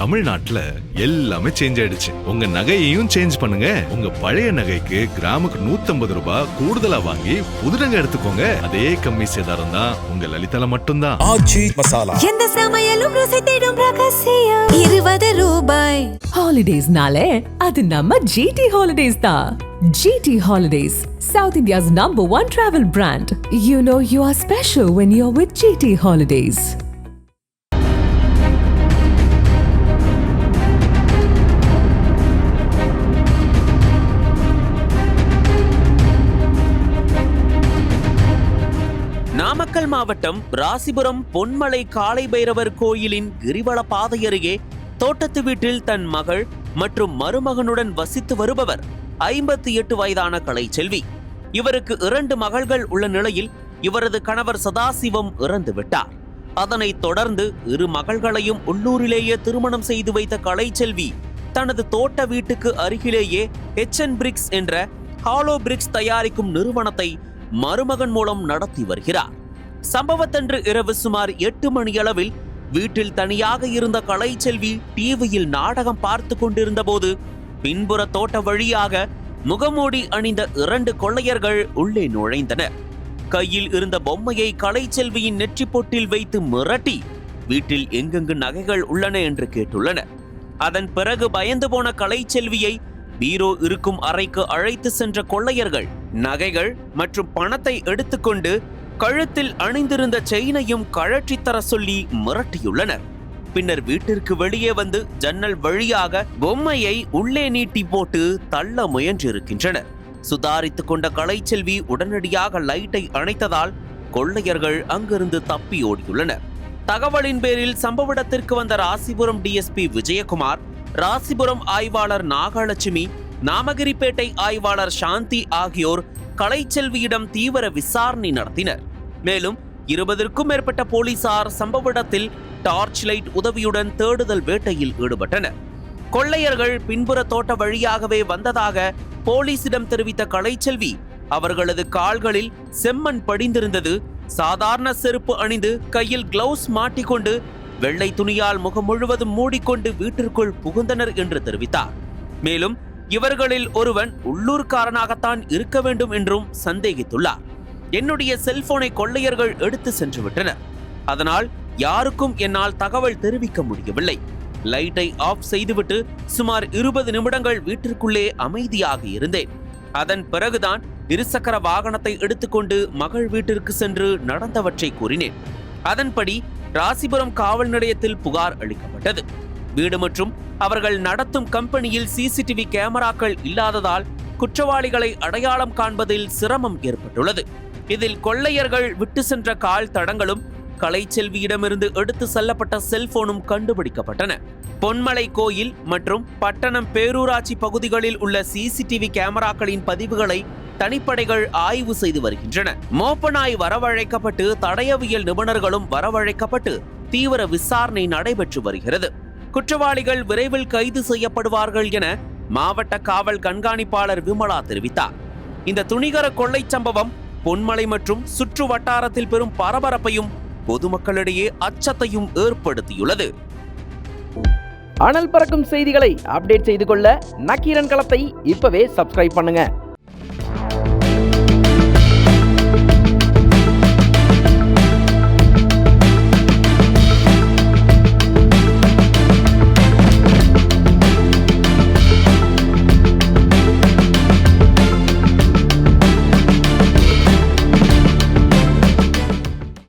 தமிழ்நாட்டுல எல்லாமே சேஞ்ச் ஆயிடுச்சு. உங்க நகையையும் சேஞ்ச் பண்ணுங்க. உங்க பழைய நகைக்கு கிராமுக்கு 150 ரூபாய் கூடுதலா வாங்கி புது நகை எடுத்துக்கோங்க. அதே கம்மி சேதாரம் தான் உங்க லலிதால மட்டும்தான். ஆச்சி மசாலா. எந்த சமையலும் ருசி தேடும் ரகசியம் 20 ரூபாய். ஹாலிடேஸ்னாலே அது நம்ம ஜிடி ஹாலிடேஸ் தான். GT Holidays, South India's #1 travel brand. You know you are special when you're with GT Holidays. Namakkal மாவட்டம் ராசிபுரம் பொன்மலை காளை பைரவர் கோயிலின் கிரிவல பாதை அருகே தோட்டத்து வீட்டில் தன் மகள் மற்றும் மருமகனுடன் வசித்து வருபவர் 58 வயதான கலைச்செல்வி. இவருக்கு 2 மகள்கள் உள்ள நிலையில் இவரது கணவர் சதாசிவம் இறந்துவிட்டார். அதனைத் தொடர்ந்து 2 மகள்களையும் உள்ளூரிலேயே திருமணம் செய்து வைத்த கலைச்செல்வி தனது தோட்ட வீட்டுக்கு அருகிலேயே HN பிரிக்ஸ் என்ற ஹாலோ பிரிக்ஸ் தயாரிக்கும் நிறுவனத்தை மருமகன் மூலம் நடத்தி வருகிறார். சம்பவத்தன்று இரவு சுமார் 8 மணியளவில் வீட்டில் தனியாக இருந்த கலைச்செல்வி டிவியில் நாடகம் பார்த்து கொண்டிருந்த போது பின்புற தோட்ட வழியாக முகமூடி அணிந்த 2 கொள்ளையர்கள் உள்ளே நுழைந்தனர். கையில் இருந்த பொம்மையை கலைச்செல்வியின் நெற்றி பொட்டில் வைத்து மிரட்டி வீட்டில் எங்கெங்கு நகைகள் உள்ளன என்று கேட்டுள்ளனர். அதன் பிறகு பயந்து போன கலைச்செல்வியை பீரோ இருக்கும் அறைக்கு அழைத்து சென்ற கொள்ளையர்கள் நகைகள் மற்றும் பணத்தை எடுத்துக்கொண்டு கழுத்தில் அணிந்திருந்த செயினையும் கழற்றி தர சொல்லி மிரட்டியுள்ளனர். பின்னர் வீட்டிற்கு வெளியே வந்து ஜன்னல் வழியாக பொம்மையை உள்ளே நீட்டி போட்டு தள்ள முயன்றிருக்கின்றனர். சுதாரித்துக் கொண்ட கலைச்செல்வி உடனடியாக லைட்டை அணைத்ததால் கொள்ளையர்கள் அங்கிருந்து தப்பி ஓடியுள்ளனர். தகவலின் பேரில் சம்பவ இடத்திற்கு வந்த ராசிபுரம் டிஎஸ்பி விஜயகுமார், ராசிபுரம் ஆய்வாளர் நாகலட்சுமி, நாமகிரிப்பேட்டை ஆய்வாளர் சாந்தி ஆகியோர் கலைச்செல்வியிடம் தீவிர விசாரணை நடத்தினர். மேலும் 20க்கும் மேற்பட்ட போலீசார் சம்பவ இடத்தில் டார்ச் லைட் உதவியுடன் தேடுதல் வேட்டையில் ஈடுபட்டனர். கொள்ளையர்கள் பின்புற தோட்ட வழியாகவே வந்ததாக போலீசிடம் தெரிவித்த கலைச்செல்வி அவர்களது கால்களில் செம்மண் படிந்திருந்தது, சாதாரண செருப்பு அணிந்து கையில் கிளவுஸ் மாட்டிக்கொண்டு வெள்ளை துணியால் முகம் முழுவதும் மூடிக்கொண்டு வீட்டிற்குள் புகுந்தனர் என்று தெரிவித்தார். மேலும் இவர்களில் ஒருவன் உள்ளூர்காரனாகத்தான் இருக்க வேண்டும் என்றும் சந்தேகித்துள்ளார். என்னுடைய செல்போனை கொள்ளையர்கள் எடுத்து சென்று விட்டனர். அதனால் யாருக்கும் என்னால் தகவல் தெரிவிக்க முடியவில்லை. லைட்டை ஆஃப் செய்துவிட்டு சுமார் 20 நிமிடங்கள் வீட்டிற்குள்ளே அமைதியாக இருந்தேன். அதன் பிறகுதான் இருசக்கர வாகனத்தை எடுத்துக்கொண்டு மகள் வீட்டிற்கு சென்று நடந்தவற்றை கூறினேன். அதன்படி ராசிபுரம் காவல் நிலையத்தில் புகார் அளிக்கப்பட்டது. வீடு மற்றும் அவர்கள் நடத்தும் கம்பெனியில் CCTV கேமராக்கள் இல்லாததால் குற்றவாளிகளை அடையாளம் காண்பதில் சிரமம் ஏற்பட்டுள்ளது. இதில் கொள்ளையர்கள் விட்டு சென்ற கால் தடங்களும் கலைச்செல்வியிடமிருந்து எடுத்து செல்லப்பட்ட செல்போனும் கண்டுபிடிக்கப்பட்டன. பொன்மலை கோயில் மற்றும் பட்டணம் பேரூராட்சி பகுதிகளில் உள்ள CCTV கேமராக்களின் பதிவுகளை தனிப்படைகள் ஆய்வு செய்து வருகின்றன. மோப்பனாய் வரவழைக்கப்பட்டு தடயவியல் நிபுணர்களும் வரவழைக்கப்பட்டு தீவிர விசாரணை நடைபெற்று வருகிறது. குற்றவாளிகள் விரைவில் கைது செய்யப்படுவார்கள் என மாவட்ட காவல் கண்காணிப்பாளர் விமலா தெரிவித்தார். இந்த துணிகர கொள்ளை சம்பவம் பொன்மலை மற்றும் சுற்று வட்டாரத்தில் பெரும் பரபரப்பையும் பொதுமக்களிடையே அச்சத்தையும் ஏற்படுத்தியுள்ளது. அனல் பறக்கும் செய்திகளை அப்டேட் செய்து கொள்ள நக்கீரன் களத்தை இப்பவே சப்ஸ்கிரைப் பண்ணுங்க.